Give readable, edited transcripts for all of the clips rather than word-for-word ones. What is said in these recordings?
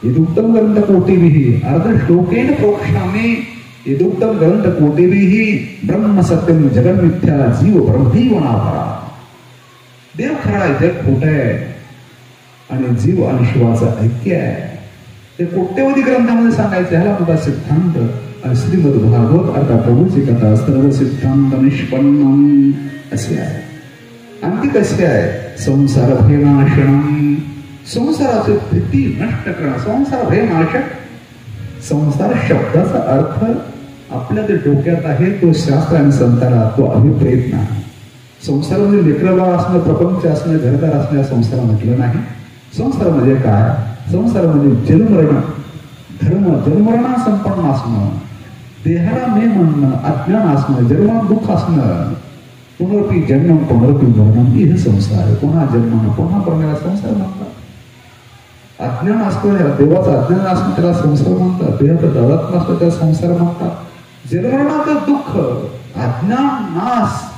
यदुक्तम ग्रंथकोटिभिः अर्धश्लोकेन प्रोक्षामि यदुक्तम ग्रंथकोटिभिः ब्रह्म सत्यम जगन मिथ्या जीव ब्रह्मैवनापरा. देव खरा आहे, जग खोट आहे आणि जीव आणि शिवाचं ऐक्य आहे. ते कोट्यवधी ग्रंथामध्ये सांगायचं. ह्याला मोठा सिद्धांत. आणि श्रीमद भागवत अर्थात प्रभूची कथा सर्व सिद्धांत निष्पन्नम असे आहे. आणि ती कशी आहे? संसार भयनाशनम. संसाराची भीती नष्ट करणं. संसार भयनाशक. संसार शब्दाचा अर्थ आपल्या ते डोक्यात आहे, तो शास्त्र आणि संताला तो अभिप्रेत नाही. संसारामध्ये लेकरबाळ असणं, प्रपंच असणं, घरदार असणं संसार म्हटलं नाही. संसार म्हणजे काय? संसार म्हणजे जन्मरण धर्म जन्मरणा संपन्न असणं, देहाला मे म्हणणं, अज्ञान असणं, जन्मात दुःख असणं, पुनरपी जन्म पुनरपी मरणं, हे संसार आहे. पुन्हा जन्म पुन्हा मरणाला संसार म्हणतात. अज्ञान असतो, देवाचा अज्ञान असणं त्याला संसार म्हणतात. देहाचा दवात्मा असतो त्याला संसार म्हणतात. जन्मरणाचं दुःख, अज्ञान नाश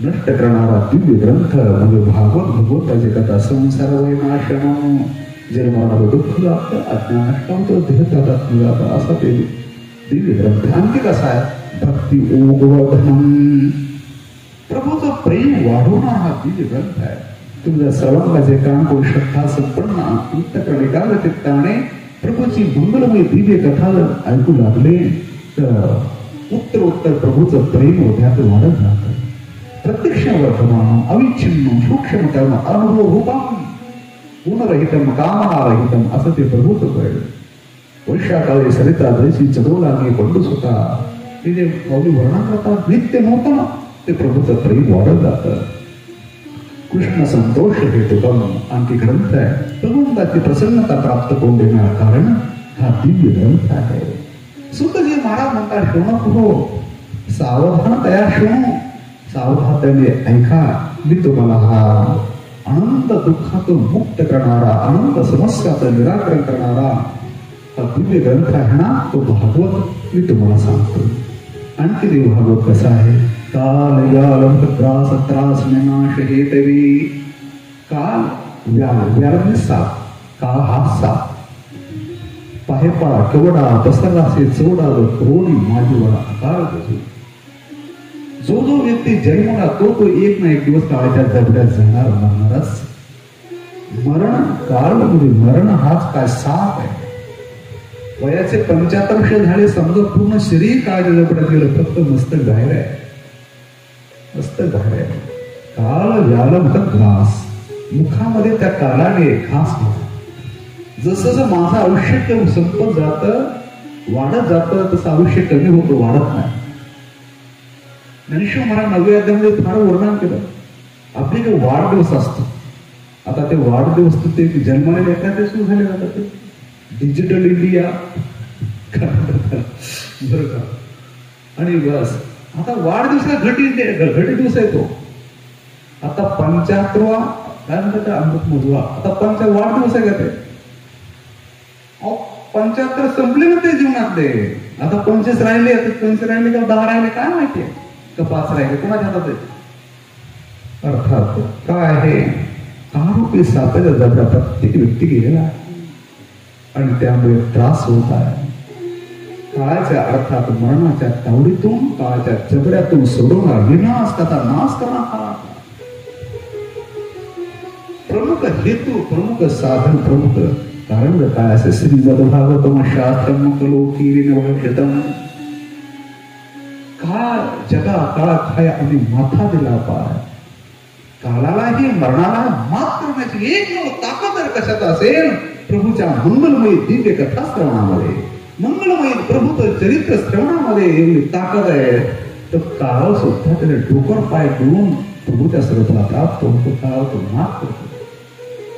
नष्ट करणारा दिव्य ग्रंथ म्हणजे भागवत. भगवताची कथा. संसार वैनाशनम. जन्मरणाचं दुःख जातं, अज्ञान नष्ट होतं, देह जातात जातं, असा ते दिव्य ग्रंथ. आणखी कसा आहे? भक्ती ओगवर्धनम. प्रभूचं प्रेम वाढवणारा हा दिव्य ग्रंथ आहे. तुमच्या सर्वांना जे काम करू श्रद्धा संपन्न अंतःकरण चित्ताने प्रभूची मंगलमय दिव्य कथा ऐकू लागले तर उत्तर प्रभूचं प्रेम हृदयात वाढत जातं. प्रत्यक्ष वर्तमान अविच्छिन्न सूक्ष्म कर्म अनुभव रूपम गुणरहितम कामनारहितम असं ते प्रभूचं कळलं. वर्षाकाळी सरिता जैसी चढू लागली पंडूस होता. ते जे कौली वर्णन करतात नित्य नव्हतं, ते प्रभूचं प्रेम वाढत जातं. कृष्ण संतोष हेतुकम आणखी ग्रंथ आहे. भगवंताची प्रसन्नता प्राप्त करून देणार कारण हा दिव्य ग्रंथ आहे. सुतजी महाराज म्हणतात, शोणक हो, सावधान तया शोणू, सावधानतेने ऐका. मी तुम्हाला हा अनंत दुःखातून मुक्त करणारा, अनंत समस्याचं निराकरण करणारा हा दिव्य ग्रंथ आहे ना, तो भागवत मी तुम्हाला सांगतो. आणखी देव भागवत कसा आहे? काल व्यालम त्रास त्रास विनाश हेतवी. काल व्याल व्याल साप, काल हा साप. पाहे पाळा केवढा पसरलासे चोडा रोडी माझी वडा काळ बसू. जो जो व्यक्ती जन्मला तो एक ना एक दिवस काळाच्या जबड्यात जाणार, मरणारच. मरण काळ म्हणजे मरण हाच काय साप आहे. वयाचे 75 वर्ष झाले समजा, पूर्ण शरीर काळाच्या जबड्यात गेलं, फक्त मस्तक बाहेर आहे. मस्तक बाहेर आहे. काळ व्यालम घास. मुखामध्ये त्या काळाने घास घ्या. जसं माझं आयुष्य संपत जातं, वाढत जातं, तसं आयुष्य कमी होतं, वाढत नाही. ज्ञानेश्वर महाराज 9व्या अध्यायामध्ये फार वर्णन केलं. आपले जे वाढदिवस असतो, आता ते वाढदिवस ते जन्माला येतात ते सुरू झाले जातात. ते डिजिटल इंडिया बरं का. आणि बस आता वाढदिवसाला घटी दिवस येतो. आता 75वा काय म्हणतात अमृत मधुवा. आता 5 वाढदिवस आहे का ते? 75 संपले ना ते जीवनातले. आता 25 राहिले, आता 25 राहिले का 10 राहिले काय माहितीये का 5 राहिले, कोणाच्या हातात आहे? अर्थात काय आहे? आरोपी सापाच्या जबड्यात प्रत्येक व्यक्ती गेलेला आहे आणि त्यामुळे त्रास होत आहे. काळाच्या अर्थात मरणाच्या तावडीतून, काळाच्या जबड्यातून सोडवणार, विनाश त्याचा नाश करणार. प्रमुख हेतू, प्रमुख साधन, प्रमुख कारण काय असे? श्रीमद भागवतम शास्त्रम कलोकीन भविष्यतम. काळ जगा काळ खाय आणि माथा दिला पाय. काळालाही मरणाला मात करण्याची एक ताकद जर कशात असेल, प्रभूच्या मंगलमयी दिव्य कथा श्रवणामध्ये, मंगलमयी प्रभूचं चरित्र श्रवणामध्ये एवढी ताकद आहे, तर काळ सुद्धा त्याने डोकर पाय देऊन प्रभूच्या स्वरूपाला प्राप्त होतो. काळ तो मात करतो.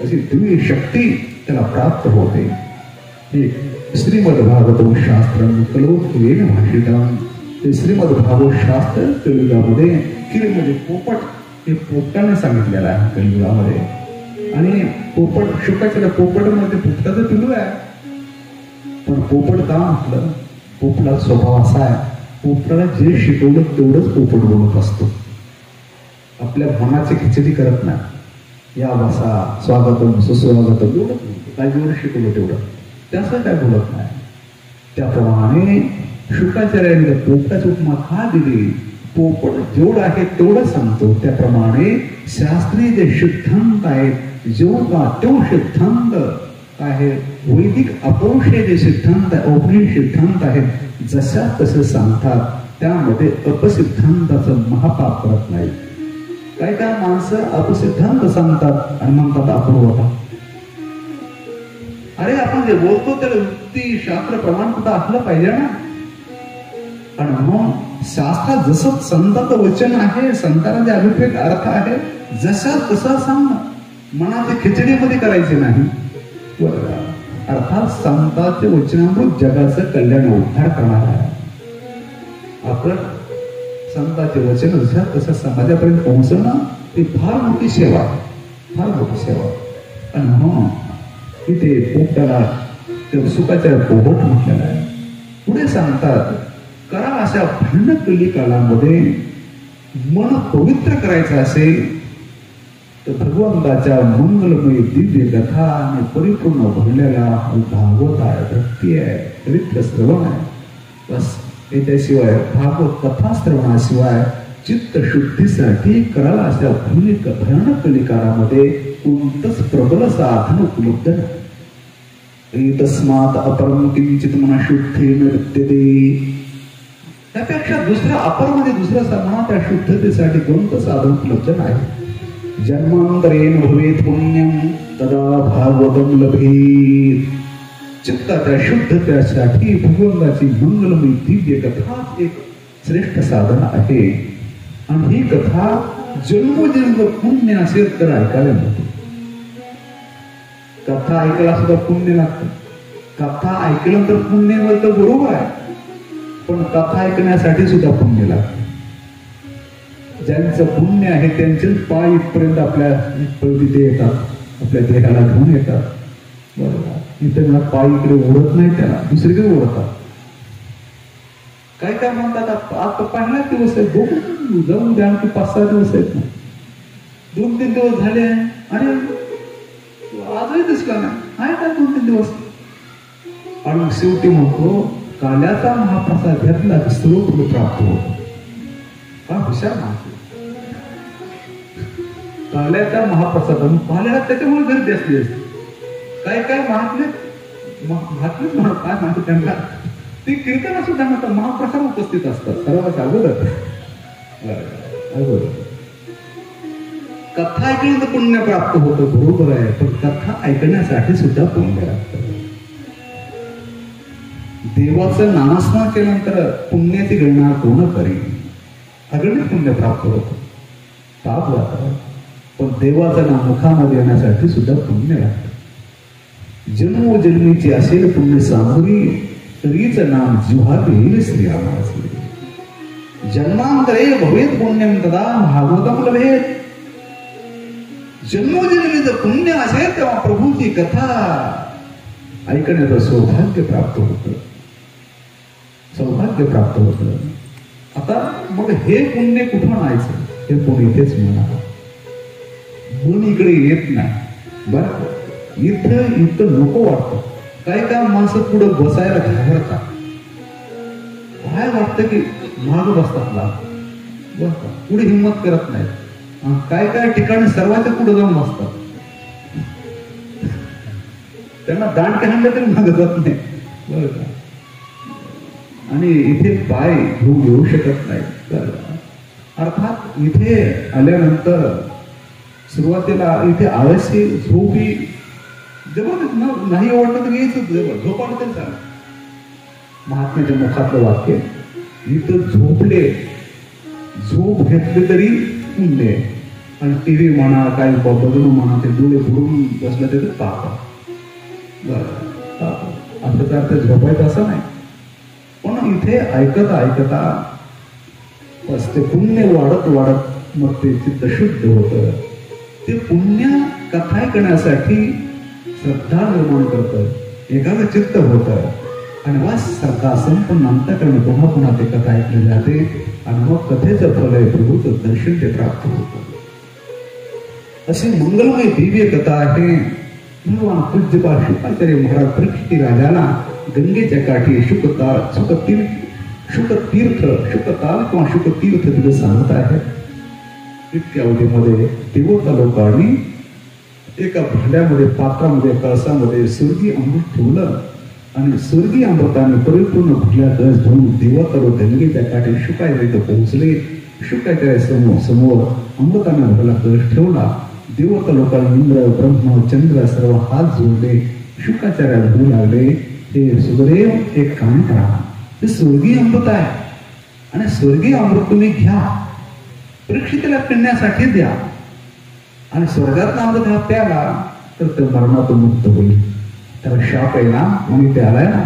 अशी दिव्य शक्ती त्याला प्राप्त होते. हे श्रीमद भागवत शास्त्र कलोकीन भाषितम. ते श्रीमद भागवत शास्त्र कलियुगामध्ये किरीमध्ये पोपट, हे पोपटाने सांगितलेलं आहे कलियुगामध्ये. आणि पोपट शुकाच्या पोपटमध्ये पोपटाचं पिल्लू आहे. पण पोपट का म्हटलं? पोपटाचा स्वभाव असा आहे, पोपटाला जे शिकवलं तेवढंच पोपट बोलत असतो. आपल्या मनाची खिचडी करत नाही. या बसा, स्वागतम सुस्वागतम एवढं काय जेवढं शिकवलं तेवढं. त्याचं काय बोलत नाही. त्याप्रमाणे शुकाचार्यांनी पोपटाची उपमा का दिली? पोपट जेवढं आहे तेवढं सांगतो. त्याप्रमाणे शास्त्रीय जे सिद्धांत आहेत जेवढा तो सिद्धांत आहे, वैदिक अपौरुषीय जे सिद्धांत आहे, औपनिक सिद्धांत आहेत जशा तसे सांगतात. त्यामध्ये अपसिद्धांताचं महापाप करत नाही. काय काय माणसं अपसिद्धांत सांगतात आणि म्हणतात अपूर्वता. अरे आपण जे बोलतो त्याला युक्ती शास्त्र प्रमाणपत्र असलं पाहिजे ना. आणि म्हणून शास्त्रात जसं संताचं वचन आहे, संतांना जे अभिप्रेत अर्थ आहे जसा तसा सांग. मनाचे खिचडीमध्ये करायचे नाही. अर्थात संतांचे वचनामृत जगाचं कल्याण उद्धार करणार आहे. आपण संतांचे वचन जसं तसं समाजापर्यंत पोहोचणं ती फार मोठी सेवा आहे, फार मोठी सेवा. आणि म्हणून तिथे पोपटाला सुखाच्या पोपट म्हटलेला आहे. पुढे सांगतात करा अशा भयानक कलिकालामध्ये मन पवित्र करायचं असेल तर भगवंताच्या मंगलमय दिव्य कथा आणि परिपूर्ण भरलेला भागवत आहे, भक्ती आहे, चरित्र श्रवण आहे. बस याच्याशिवाय भागवत कथा श्रवणाशिवाय चित्त शुद्धीसाठी करायला अशा भयानक कलिकालामध्ये कोणतंच प्रबल साधन उपलब्ध नाही. तस्मात अपरम किंचित मना शुद्धेन विद्यते. त्यापेक्षा दुसऱ्या अपर मध्ये दुसऱ्या साधना त्या शुद्धतेसाठी कोणतं साधन उपलब्ध नाही. जन्मांतरेण भवेत पुण्यम तदा भागवतम लभेत. चित्ताच्या शुद्धतेसाठी भगवंताची मंगलमय दिव्य कथा एक श्रेष्ठ साधन आहे. आणि ही कथा जन्मोजन्म पुण्य असेल तर ऐकायला मिळते. कथा ऐकायला सुद्धा पुण्य लागतं. कथा ऐकलं तर पुण्य मिळतं, बरोबर आहे. पण कथा ऐकण्यासाठी सुद्धा पुण्य लागतं. ज्यांचं पुण्य आहे त्यांचे पाय इथपर्यंत आपल्या तिथे येतात, आपल्या देहाला घेऊन येतात. बरोबर, इथे मला पाय इकडे ओढत नाही, त्याला दुसरीकडे ओढतात. काय काय म्हणतात आता पहिला दिवस आहे, बघू जाऊन द्या की 5-6 दिवस आहेत ना, 2-3 दिवस झाले आणि आजही दिसला नाही, आहे का 2-3 दिवस. आणि शेवटी म्हणतो काल्याचा महाप्रसाद घेतला की सर्व प्राप्त होतो. हा हुशार माणूस. काल्याचा महाप्रसाद काल्याला त्याच्यामुळे गर्दी असली असते. काय काय महात्मेच म्हणत काय म्हणतो त्यांना ती कीर्तन सुद्धा म्हणतात महाप्रसाद उपस्थित असतात सर्वांच्या अगोदर. कथा ऐकलं तर पुण्य प्राप्त होतं, बरोबर आहे. पण कथा ऐकण्यासाठी सुद्धा पुण्य लागतं. देवाचं नामस्मरण केल्यानंतर पुण्याची गणना कोण करेल? अगणित पुण्य प्राप्त होतं, पाप जातं. पण देवाचं नाम मुखामध्ये येण्यासाठी सुद्धा पुण्य लागतं. जन्मोजन्मीची असेल पुण्य सामग्री तरीच नाम जिव्हात येईल श्रीरामाचे. जन्मांतरे भवेत पुण्यम तदा भागवतम लभेत. जन्मोजन्मीचं पुण्य असेल तेव्हा प्रभूची कथा ऐकण्याचं सौभाग्य प्राप्त होतं, सौभाग्य प्राप्त होतं. आता मग हे पुण्य कुठून आणायचं? हे पुण्य इथेच म्हणा. मन इकडे येत नाही. बरं, इथं नको वाटतं. काय काय माणसं पुढे बसायला घाबरतात. काय वाटतं की माग बसतात, पुढे हिंमत करत नाहीत. काय काय ठिकाणी सर्वांच्या पुढे जाऊन बसतात. त्यांना दांडके हाणले तरी मागे जात नाही, बरं का. आणि इथे पाय घेऊन येऊ शकत नाही. अर्थात इथे आल्यानंतर सुरुवातीला इथे आळशी झोप ही जबरदस्त नाही वाटलं तर यायचं, झोप आलं तरी चालेल. महात्म्याच्या मुखातलं वाक्य इथं झोपले, झोप घेतले तरी पुण्य. आणि टीव्ही म्हणा काय बघून म्हणा ते डोळे बुडून बसलं तरी पाप. असं तर अर्थ झोपायचं असं नाही. पण इथे ऐकता ऐकता बस ते पुण्य वाढत वाढत मग ते चित्त शुद्ध होतं. ते पुण्य कथा ऐकण्यासाठी श्रद्धा निर्माण करतं, एकाग्र चित्त होतं. आणि बस श्रद्धा संपन्न अंतःकरण पुन्हा पुन्हा ते कथा ऐकले जाते. आणि मग कथेचं फल आहे प्रभूचं दर्शन ते प्राप्त होतं. अशी मंगलमय दिव्य कथा आहे. भगवान पूज्यपाद शुकाचार्य महाराज परीक्षित राजाला गंगेच्या काठी शुकताल किंवा शुकतीर्थ तिथे सांगत आहे. इतक्या अवधीमध्ये देवता लोकांनी एका भांड्यामध्ये, पात्रामध्ये, कळसामध्ये स्वर्गीय अमृत ठेवलं आणि स्वर्गीय अमृताने परिपूर्ण भरल्या कळस घेऊन देवता लोक गंगेच्या काठी शुकाचार्य इथं पोहोचले. शुकाचार्य समोर अमृताने भरला कळस ठेवला. देवता लोकांनी इंद्र, ब्रह्म, चंद्र सर्व हात जोडले. शुकाचार्याला म्हणू लागले, हे सुखदेव एक काम करा, ते स्वर्गीय अमृत आहे आणि स्वर्गीय अमृत तुम्ही घ्या, परीक्षितेला पिण्यासाठी द्या आणि स्वर्गात अमृत हा प्याला तर ते मरणातून मुक्त होईल. त्याला शाप आहे ना म्हणून ते आलाय ना,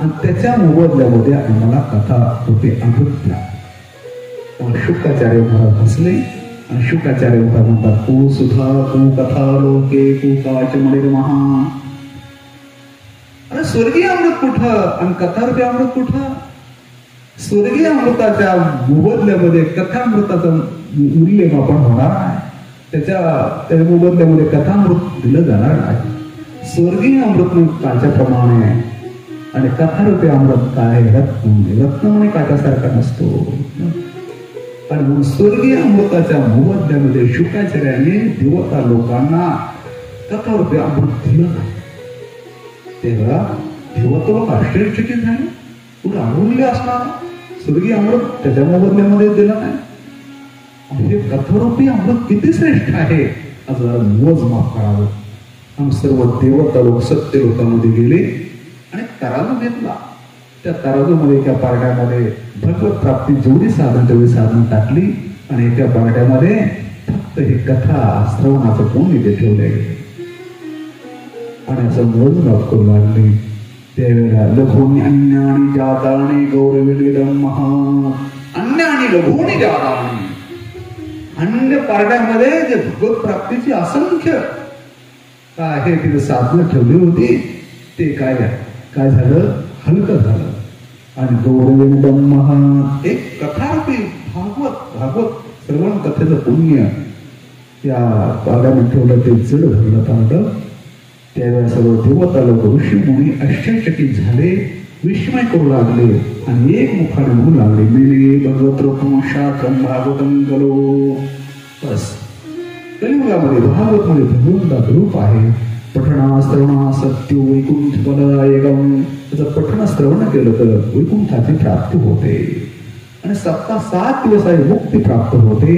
आणि त्याच्या मोबदल्यामध्ये आम्हाला कथा होते अमृत द्या. शुकाचार्य महाराज हसले आणि शुकाचार्य महाराज म्हणतात, को सुधा को कथा लोके को काच मणिर महा. अरे स्वर्गीय अमृत कुठं आणि कथारूपी अमृत कुठं? स्वर्गीय अमृताच्या मोबदल्यामध्ये कथामृताचं मूल्यमापन होणार नाही, त्याच्या मोबदल्यामध्ये कथामृत दिलं जाणार नाही. स्वर्गीय अमृत काच्याप्रमाणे आणि कथारूपी अमृत काय रत्न म्हणे काच्यासारखा नसतो. आणि म्हणून स्वर्गीय अमृताच्या मोबदल्यामध्ये शुकाचार्याने देवता लोकांना कथारूपी अमृत दिलं नाही. तेव्हा देवता लोक आश्चर्यचकित झाले, पुढे अमूल्य असणार स्वर्गीय अमृत त्याच्या मोबदल्यामध्ये दिलं नाही. हे कथारूपी अमृत किती श्रेष्ठ आहे असं जरा मोजमाप करावं. आम्ही सर्व देवता लोक सत्य लोकांमध्ये गेले आणि तराजू घेतला. त्या तराजूमध्ये एका पारड्यामध्ये भगवत प्राप्ती जेवढी साधन तेवढी साधन टाकली आणि एका पारड्यामध्ये फक्त हे कथा श्रवणाचं कोण इथे ठेवले आणि असं मोजमाप करू लागले. त्यावेळेला लघुनी अन्यानी जातानी गौरविदम महा. अन्य आणि लघुनी जातानी, अन्य पारड्यामध्ये जे भगवत प्राप्तीची असंख्य काय हे तिथे साधनं ठेवली होती ते काय झालं, हलकं झालं. आणि गौरविदम महा, एक कथारूपी भागवत श्रवण कथेचं पुण्य त्या पारड्यामध्ये ठेवलं, ते जड झालं पारडं. त्यावेळेला सर्व देवता लोक ऋषी मुनी आश्चर्यचकित झाले, विस्मय करू लागले आणि एक मुखाने म्हणू लागले, मेले भगवत रूपम शास्त्रम भागवतम कलो. बस कलियुगामध्ये भागवत मध्ये भगवंताचं रूप आहे. पठणा श्रवणा सत्य वैकुंठ पदायकम. त्याचं पठण श्रवण केलं तर वैकुंठाची प्राप्ती होते आणि 7 दिवसाची मुक्ती प्राप्त होते.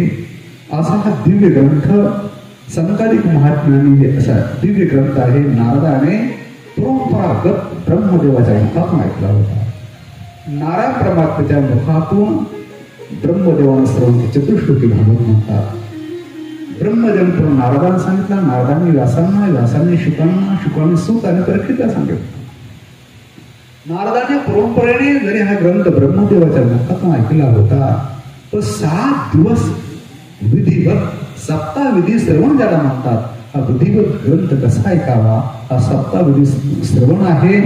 असा हा दिव्य ग्रंथ संकालिक महात्म्याने असा दिव्य ग्रंथ आहे. नारदाने परंपरागत ब्रह्मदेवाच्या मुखातून ऐकला होता. नारायण परमात्म्याच्या मुखातून ब्रह्मदेवाने श्रवण चतुश्लोकी भागवत म्हणतात. ब्रह्मजन नारदाने सांगितला, नारदाने व्यासांना, व्यासाने शुकांना, शुकाने सूत आणि परीक्षितला सांगितलं. नारदाच्या परंपरेने जरी हा ग्रंथ ब्रह्मदेवाच्या मुखातून ऐकला होता, पण 7 दिवस विधिवत सप्ताविधी श्रवण ज्याला म्हणतात, हा विधिवत ग्रंथ कसा ऐकावा, हा सप्ताविधी श्रवण आहे.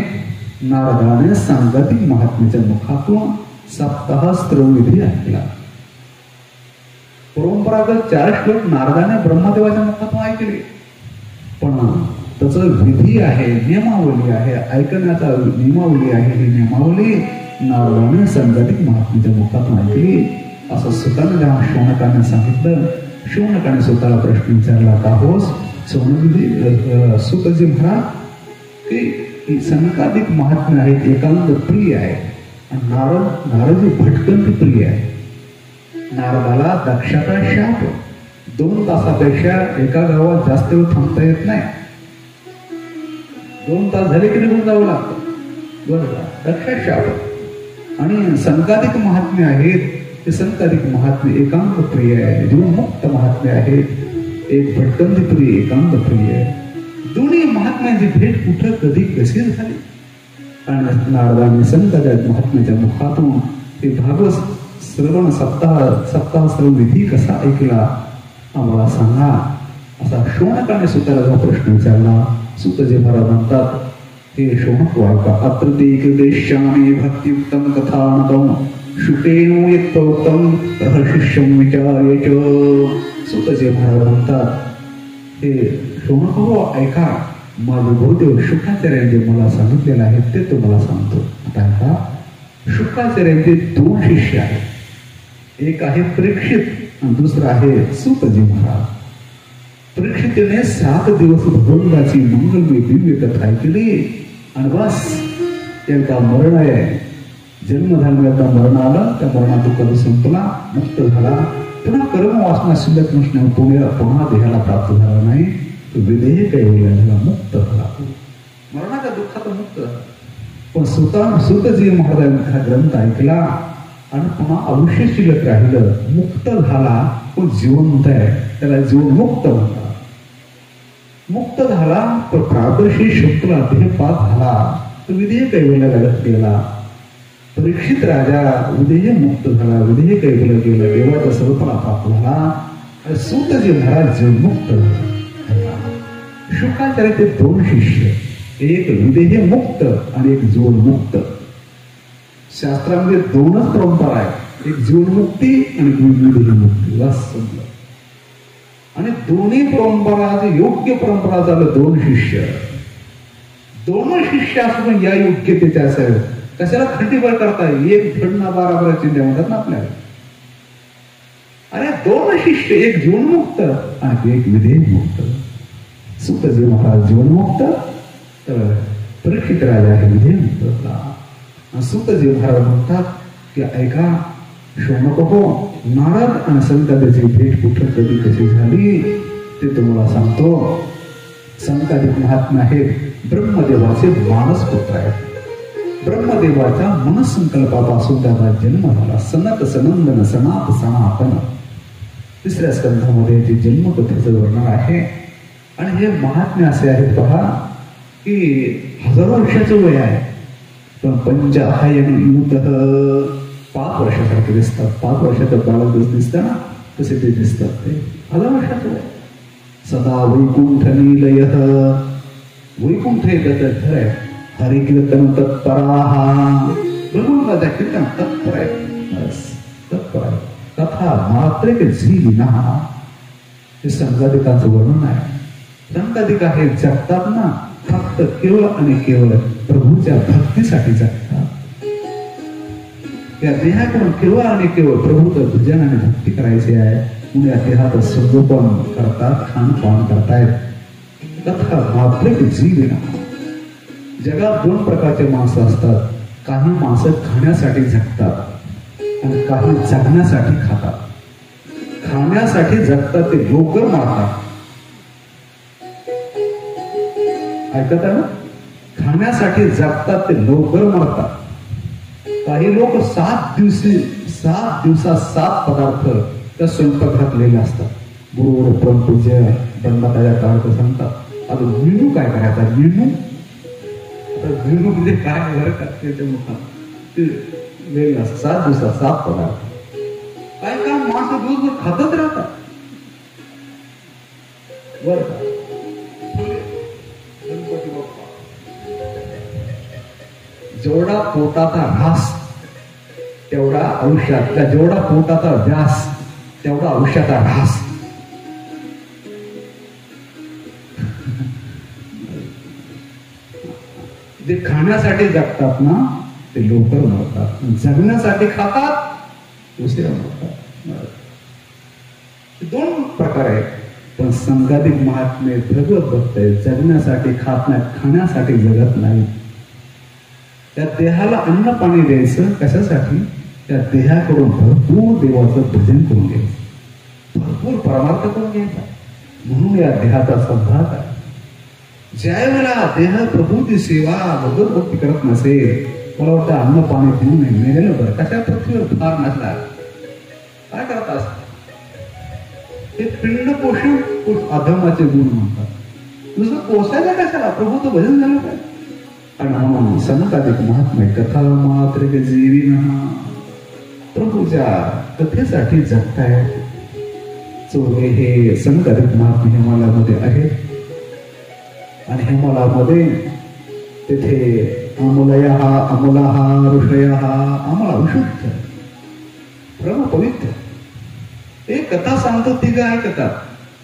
नारदाने सांगतिक महात्म्याच्या मुखातून सप्ताह श्रवण विधी ऐकला. परंपरागत 4 श्लोक नारदाने ब्रह्मदेवाच्या मुखातून ऐकले, पण त्याचं विधी आहे, नियमावली आहे, ऐकण्याचा नियमावली आहे. ही नियमावली नारदाने सांगतिक महात्म्याच्या मुखातून ऐकली. असं सुताने जेव्हा शौनकाने सांगितलं, शौनकाने स्वतःला प्रश्न विचारला, का होस सुतजी महाराज की संकाधिक महात्म्य आहेत, एकांत प्रिय आहे आणि नारद भटकंती प्रिय आहे. नारदाला दक्षाचा शाप, 2 तासापेक्षा एका गावात जास्त वेळ थांबता येत नाही. 2 तास झाले की निघून जावं लागतं. बरोबर, दक्षा शाप. आणि संकाधिक महात्म्य आहेत, ते संकाधिक महात्म्य एकांत प्रिय आहे, जीवनमुक्त महात्म्य आहे. एक भटकंती प्रिय, एकांत प्रिय. दोन्ही महात्म्यांची भेट कुठं कधी कशी झाली. आणि नारदाने संकाधिक महात्म्याच्या मुखातून ते भागवत श्रवण सप्ताह श्रवण विधी कसा ऐकला आम्हाला सांगा, असा शौनकाने सुताला जो प्रश्न विचारला. सुतजी महाराज म्हणतात, हे शौनक वाका, अत्र ते कृदेशाने भक्तियुक्तम कथानकम शुकेनो यत्तोक्तम रहस्यम विचार्य. सुतजी महाराज म्हणतात, हे शौनक हो ऐका, माझे गुरुदेव शुकाचार्यांनी मला सांगितलेलं आहे ते तुम्हाला सांगतो. आता शुकाचार्यांचे 2 शिष्य आहेत. एक आहे परीक्षित आणि दुसरा आहे सूतजी महाराज. परीक्षितने 7 दिवस भगवंताची मंगलमय दिव्य कथा ऐकली आणि बस एकदा मरण आहे, जन्म झाला, एकदा मरण आलं, त्या मरणात कर्म संपला, मुक्त झाला. पुन्हा कर्म वासना शिल्लक नसणे पुन्हा देहाला प्राप्त झाला नाही. तो विधेयक झाला, मुक्त झाला, मरणाच्या दुःखात मुक्त झाला. पण सुतजी महाराजांनी हा ग्रंथ ऐकला आणि पुन्हा आयुष्य शिल्लक राहिलं, मुक्त झाला, पण जिवंत आहे, त्याला जीवनमुक्त म्हणतात. मुक्त झाला पण प्रादर्शी शुक्ला देहपात झाला, तो विधेयक कैवल्याला गेला. परीक्षित राजा विधेय मुक्त झाला, विधेय कैवल्या गेला, देवाचा सर्वपणा प्राप्त झाला. सूतजी महाराज जीवनमुक्त झाला. शुकाचार्याचे 2 शिष्य, एक विधेय मुक्त आणि एक जीवनमुक्त. शास्त्रामध्ये 2च परंपरा आहेत, एक जीवनमुक्ती आणि विधेय मुक्ती, बस समजलं. आणि दोन्ही परंपरा योग्य परंपरा झालं 2 शिष्य. 2 शिष्य असून या योग्यतेच्या असेल, कशाला खंडीभर करताय? एक घडना 12 चिंध्या म्हणतात ना आपल्याला. अरे 2 शिष्य, एक जीवनमुक्त आणि एक विधेय मुक्त. सूतजी महाराज जीवनमुक्त, तर परीक्षित राजा हे विधेय मुक्त. सूतजी महाराज म्हणतात की ऐका शोनक हो, नारद आणि संतांची भेट कुठं कधी कशी झाली ते तुम्हाला सांगतो. संतादिक महात्मा हे ब्रह्मदेवाचे मानसपुत्र आहेत. ब्रह्मदेवाच्या मनसंकल्पापासून त्याचा जन्म झाला. सनत सनंदन सनात सनातन 3ऱ्या स्कंधामध्ये जे जन्मकथेचं वर्णन आहे. आणि हे महात्म्य असे आहेत पहा की 1000 वर्षाचं वय आहे, पण पंचायन युत 5 वर्षासारखे दिसतात. 5 वर्षाचं बालक दिसतं ना, तसे ते दिसतात. ते 1000 वर्षाचं वय. सदा वैकुंठ निलय, वैकुंठ हे त्याचं घर आहे. हरिकीर्तन तत्पराहा, भगवंताच्या कीर्तन तत्पर आहे, तत्पर आहे. कथा मात्र जीविना, हे संघाधिकांचं वर्णन आहे. संघाधिक हे जगतात ना फक्त केवळ आणि केवळ प्रभूच्या भक्तीसाठी जगतात. या देहाकडून केवळ आणि केवळ प्रभूचं भजन आणि भक्ती करायची आहे. म्हणून या देहात संगोपन करतात, खानपान करतायत. कथा मात्र जीविना. जगात 2 प्रकारचे माणसं असतात. काही माणसं खाण्यासाठी जगतात आणि काही जगण्यासाठी खातात. खाण्यासाठी जगतात ते लवकर मारतात. ऐकत आहे ना? खाण्यासाठी जगतात ते लवकर मरतात. काही लोक 7 दिवसात 7 पदार्थ त्या स्वयंपाकघरात लिहिले असतात. गुरुवर परमपूज्य दंडाताच्या काळात सांगतात आता मेनू काय करायचा. मेनू म्हणजे काय घर करते ते लिहिलं असतं. 7 दिवसात 7 पदार्थ. काय काय माणसं दिवसभर खातच राहतात बर का. जेवढा पोटाचा घास तेवढा आयुष्यात, जेवढा पोटाचा व्यास तेवढा आयुष्याचा घास. जे खाण्यासाठी जगतात ना ते लवकर मरतात, जगण्यासाठी खातात उशिरा मरतात. 2 प्रकार आहेत. पण संघाधिक महात्मे भगवत भक्त आहेत. जगण्यासाठी खात नाहीत, खाण्यासाठी जगत नाही. त्या देहाला अन्न पाणी द्यायचं कशासाठी? त्या देहाकडून भरपूर देवाचं भजन करून घ्यायचं, भरपूर परमार्थ करून घ्यायचा. म्हणून या देहाचा संघात आहे. ज्या वेळेला देह प्रभूची सेवा भगवत भक्ती करत नसेल, मला वाटतं अन्न पाणी देऊ नये, मेलेलं बरं. कशा पृथ्वीवर फार नसला काय करत असत? हे पिंड पोषण अधमाचे गुण म्हणतात. दुसरं पोसायला कशाला? प्रभूचं भजन झालं पाहिजे. आणि म्हणून संतादिक महात्मे कथा मात्र जीविना, प्रभूच्या कथेसाठी जगताय. चोरे हे संतादिक महात्मे हिमालयामध्ये आहेत. आणि हिमालयामध्ये तिथे अमूलय अमूला ऋषय आम्हाला विशुद्ध परम पवित्र एक कथा सांगतो. ती काय ऐकतात?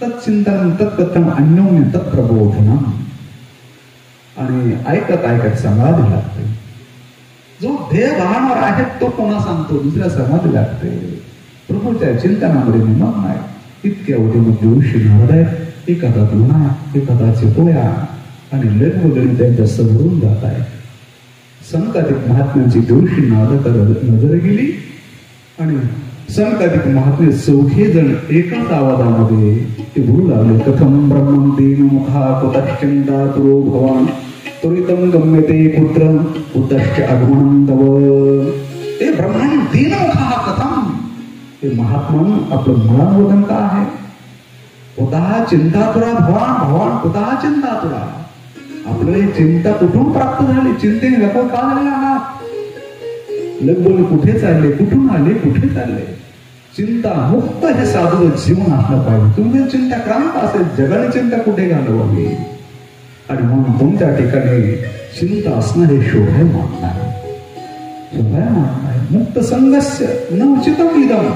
तत्चिंतन तत्कथम अन्योन्य तत्प्रबोधनम. आणि ऐकत ऐकत समाधी लागते. जो ध्येय भावनावर आहे तो पुन्हा सांगतो, दुसऱ्या समाधी लागते. प्रभूच्या चिंतनामध्ये निमग्न आहे. इतक्या उद्योमध्ये दिवशी नारद एक हातात उन्हा, एक हातात चिपोया आणि लगबगणी त्यांच्या समोरून जात आहे. संकाधिक महात्म्यांची दिवशी नारदाकडे नजर गेली आणि संकाधिक महात्मे 4 जण एकाच आवाजामध्ये ते बोलू लागले. कथम ब्रह्मं तेन मुखा कुतश्चंदातुरो भवान त्वरितं गम्यते कुत्र कुतश्च आगमनं तव. हे ब्रह्मं तेन मुखा कथम, हे महात्मन आपलं मुळावदन का आहे. कुतः चिंतातुरा भवान, भवान कुतः चिंतातुरा. आपल्याला चिंता कुठून प्राप्त झाली, चिंतेने व्याकुळ का झाले आहात. लगबोल कुठे चालले, कुठून आले, कुठे चालले. चिंता मुक्त हे साधू जीवन असलं पाहिजे. तुम्ही चिंता क्रांत असेल, जगाने चिंता कुठे घालवावी. आणि म्हणून तुमच्या ठिकाणी चिंता असणं हे शोभायमान आहे, शोभायमान आहे. मुक्त संघस्य न उचितम इदम.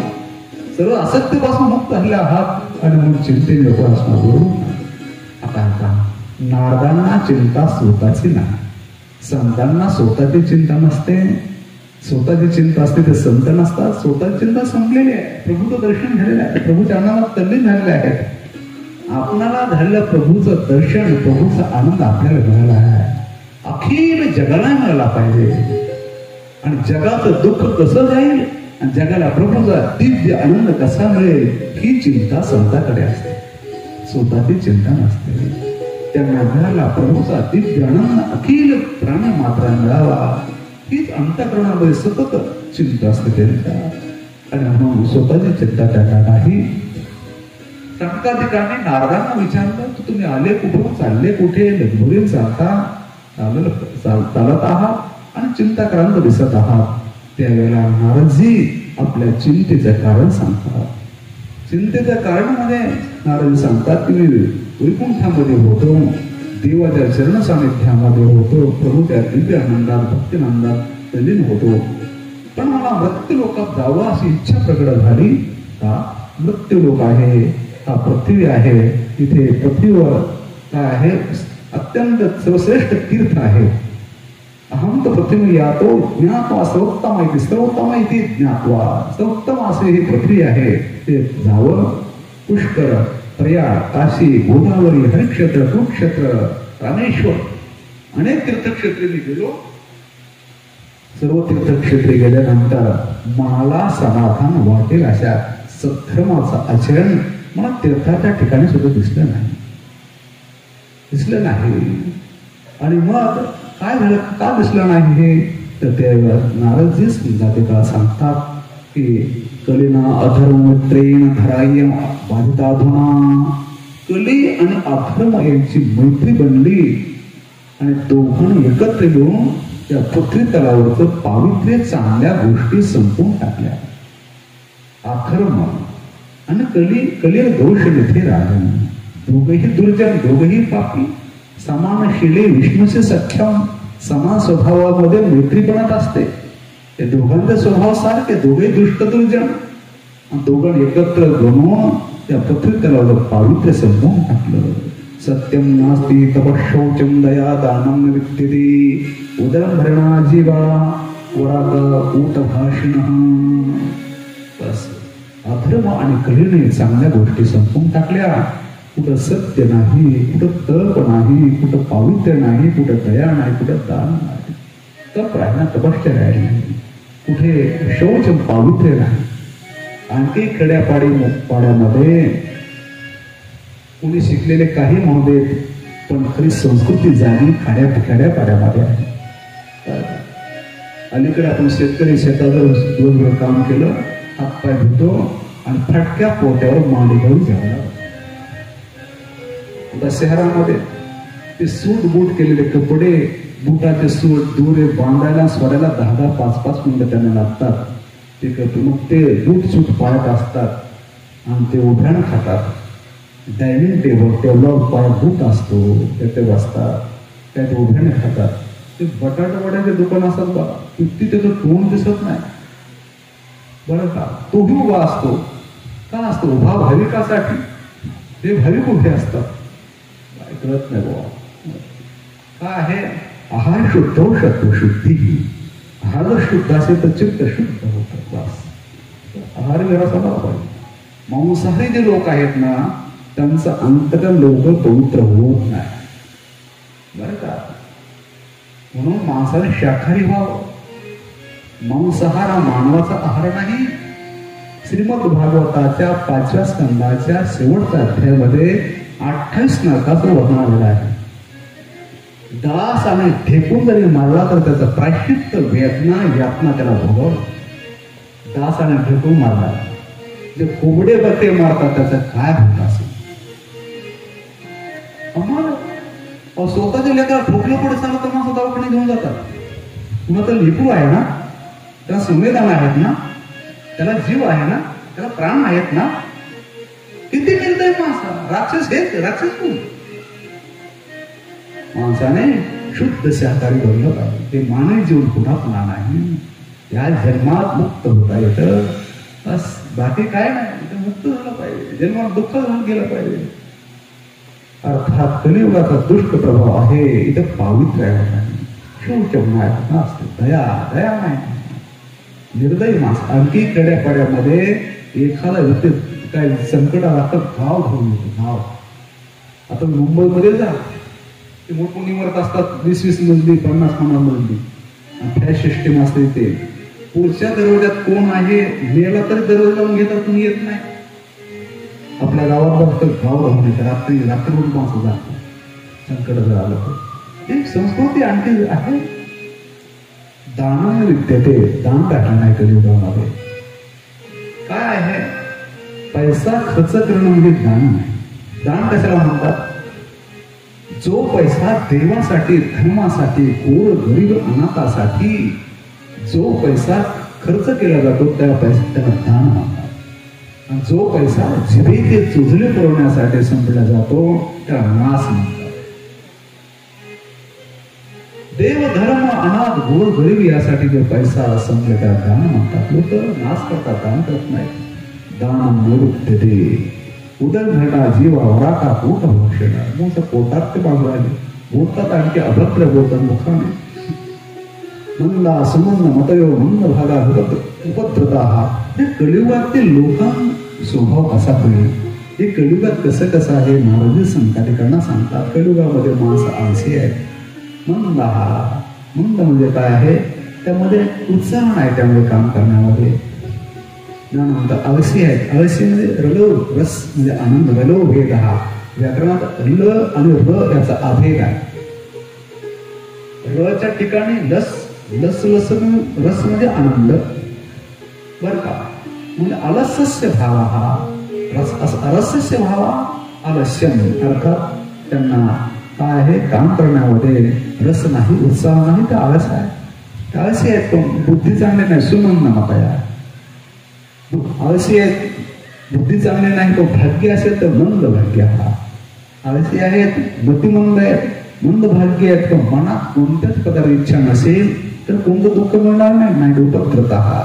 सर्व असत्यापासून मुक्त झाले आहात आणि मग चिंतेने उपासना करू. आता नारदांना चिंता स्वतःची नाही, संतांना स्वतःची चिंता नसते. स्वतःची चिंता असते ते संत नसतात. स्वतःची चिंता संपलेली आहे. प्रभूचं दर्शन झालेलं आहे, प्रभूच्या आनंदात तल्लीन झालेले आहेत. आपणाला झालेलं प्रभूचं दर्शन, प्रभूचा आनंद आपल्याला मिळाला आहे, अखिल जगाला मिळाला पाहिजे. आणि जगाचं दुःख कसं जाईल आणि जगाला प्रभूचा दिव्य आनंद कसा मिळेल ही चिंता संताकडे असते, स्वतःची चिंता नसते. त्यांना मिळाला प्रभूचा दिव्य आनंद, अखिल प्राणी मात्रा मिळावा हीच अंतःकरणामध्ये सतत चिंता असते त्यांच्या. आणि म्हणून स्वतःची चिंता त्यांना नाही. संकाधिकांनी नारदांना विचारलं, की तुम्ही आले कुठून, चालले कुठे, लगबगीत चालत आहात आणि चिंताक्रांत दिसत आहात. त्यावेळेला नारदजी आपल्या चिंतेचं कारण सांगतात. चिंतेच्या कारणामध्ये नारद सांगतात की मी वैकुंठामध्ये होतो, देवाच्या चरण सानिध्यामध्ये होतो, प्रभूच्या दिव्य आनंदात भक्तिनंदात तल्लीन होतो, पण मला मृत्यू लोकात जावं अशी इच्छा प्रकट झाली. हा मृत्यू लोक आहे, हा पृथ्वी आहे. इथे पृथ्वीवर काय आहे, अत्यंत सर्वश्रेष्ठ तीर्थ आहे. अहम तर पृथ्वी यातो ज्ञात्वा सर्वोत्तम आहे, सर्वोत्तम आहे ती ज्ञात्वा, सर्वोत्तम असे ही पृथ्वी आहे. ते जावं. पुष्कर, प्रयाग, काशी, गोदावरी, हरिक्षेत्र, कुरुक्षेत्र, रामेश्वर अनेक तीर्थक्षेत्री मी गेलो. सर्व तीर्थक्षेत्री गेल्यानंतर मला समाधान वाटेल अशा सद्धर्माचं आचरण मला तीर्थाच्या ठिकाणी सुद्धा दिसलं नाही. आणि मग काय झालं, का दिसलं नाही हे तर ते नारदजी संघातिका सांगतात की कलीना अधर्मत्रेण धराय्यम बाधिताधुना. कली आणि अधर्म यांची मैत्री बनली आणि दोघांनी एकत्र येऊन त्या पृथ्वी तलावरचं पावित्र्य चांगल्या गोष्टी संपवून टाकल्या. अधर्म आणि कली दोष येथे राजन, दोघेही दुर्जन, दोघेही पापी, समान शिले विष्णूचे सख्यम. समान स्वभावामध्ये मैत्री बनत असते. ते दोघांचे स्वभाव सारखे, दोघे दुष्ट दुर्जन, दोघांनी एकत्र बनवून त्या पृथ्वी तलावाला पावित्र्य संपवून टाकलं. सत्यम नास्ति तपशौचम दया दानम विद्यते उदरम भरणा जीवा वराग ऊत भाषिण. बस अधर्म आणि कलीने चांगल्या गोष्टी संपवून टाकल्या. कुठं सत्य नाही, कुठं तप नाही, कुठं पावित्र्य नाही, कुठं दया नाही, कुठं दान नाही, तप राहिला, तपश्चर्या नाही, कुठे शौच पावित्र्य नाही. आणखी खेड्यापाड्यामध्ये कुणी शिकलेले काही म्हणू देत, पण खरी संस्कृती जाणी खेड्यापाड्यामध्ये आहे. अलीकडे आपण शेतकरी शेताचं दिवसभर काम केलं, हातपाय धुतो आणि फटक्या पोट्यावर मांडीघालून घ्यायला. आता शहरामध्ये ते सूट बूट केलेले कपडे, बुटाचे सूट दोरे बांधायला सोडायला 10-10, 5-5 मिनिटं त्यांना लागतात. ते करतो. मग ते बूट सूट पाळत असतात आणि ते उभ्यानं खातात. डायनिंग टेबलवर पायात बूट असतो, त्याचे बसतात, त्यात उभ्याने खातात. ते बटाटा वड्याचे दुकान असतात बा, किती त्याचं तोंड दिसत नाही बरं का. तोही उभा असतो. का असतो उभा? भाविकासाठी. ते भाविक उभे असतात. काय कळत नाही बाबा. काय आहे? आहार शुद्ध हो सत्व शुद्धी. आहार जर शुद्ध असेल तर चित्त शुद्ध होतं. बस आहार जरा झाला पाहिजे. मांसाहारी जे लोक आहेत ना त्यांचं अंतकरण लवकर पवित्र होत नाही बरं का. म्हणून मांसाहारी शाकाहारी व्हावं. मांसाहार हा मानवाचा आहार नाही. श्रीमद भागवताच्या 5व्या स्कंदाच्या शेवटच्या अध्यायामध्ये 28 नरकाचं वर्णन आलेलं आहे. दास आणि ठेकून जरी मारला तर त्याचं प्रायश्चित्त वेदना यातना त्याला भोगव. दास आणि ठेकून मारला जे कोबडे बट्टे मारतात त्याचं काय होत असेल. आम्हाला स्वतःच्या लेकराला ठोकलं पुढे सांगत तर मग दवाखान्यात घेऊन जातात. पुन्हा तर लेकरू आहे ना, त्याला संवेदना आहेत ना, त्याला जीव आहे ना, त्याला प्राण आहेत ना. किती निर्दय माणसा. राक्षस हेच राक्षस कोण. माणसाने शुद्ध शाकाहारी बनलं पाहिजे. ते मानवी जीवन पुन्हा पुन्हा नाही. या जन्मात मुक्त होता येतं बस. बाकी काय नाही. इथं मुक्त झालं पाहिजे. जन्मात दुःख झालं गेलं पाहिजे. अर्थात कलियुगाचा दुष्ट प्रभाव आहे. इथं पावित्र्य नाही. शौच असते. दया दया नाही. निर्दयी माणूस. आणखी खेड्यापाड्यामध्ये एखादा व्यक्ती काय संकट आला तर गाव घेऊन येतो. गाव आता मुंबईमध्ये जा ते मोठमोठी इमारत असतात. 20-20 मजली 50-50 मजली फ्लॅट सिस्टीम असते. ते पुढच्या दरवाज्यात कोण आहे मेला तरी दरवाजा लावून घेतात. तुम्ही येत नाही. आपल्या गावात बघतं गाव राहून येतं. रात्रभर माणसं जातात. संकट जर आलं तर एक संस्कृती आणखी आहे. दान विद्यते. दान टाकलं नाही कलियुगामध्ये. काय आहे? पैसा खर्च करणं म्हणजे दान नाही. दान कशाला म्हणतात? जो पैसा देवासाठी धर्मासाठी गोर गरीब अनाथासाठी जो पैसा खर्च केला जातो त्या पैशाला दान म्हणतात. आणि जो पैसा जिभेचे चुजले पुरवण्यासाठी संपला जातो त्याला नाश म्हणतात. देव धर्म अनाथ गोर गरीब यासाठी जो पैसा संपले त्याला दान म्हणतात. लोक नाश करतात, दान करत नाही. दान निवृत्ते. उदरघटा जीवा वराका पोट भक्षण. मोठं पोटात ते बाजू आले बोलतात. आणखी अभद्र बोलतात मुखाने. मंदा सुमंद मतयो मंद भागा उपद्रता. हे कलियुगातील लोकांचा स्वभाव कसा होईल. हे कलियुगात कसं आहे महाराज संतानिकांना सांगतात. कलियुगामध्ये माणसं आळशी आहेत. मंद म्हणजे काय आहे? त्यामध्ये उत्साह नाही. त्यामुळे काम करण्यामध्ये नंतर आळशी आहेत. आळशी म्हणजे रलो रस म्हणजे आनंद. रलो भेद हा व्याकरणात ल आणि र याचा अभेद आहे. रच्या ठिकाणी लस लस लस रस म्हणजे आनंद बर का. म्हणजे अलस्यस्य भाव हा रसस्य भाव आलस्यम. अर्थात त्यांना काय आहे काम करण्यामध्ये रस नाही, उत्साह नाही. ते आळस आहे. आळशी आहेत. पण बुद्धी चांगली नाही. सुमंद मतया. आळशी आहेत. बुद्धी चांगली नाही. तो भाग्य असेल तर मंद भाग्य हा. आळशी आहेत, मतिमंद आहेत, मंद भाग्य आहेत. पण मनात कोणत्याच पदार्थ इच्छा नसेल तर कोणतं दुःख मिळणार नाही. उपद्रता हा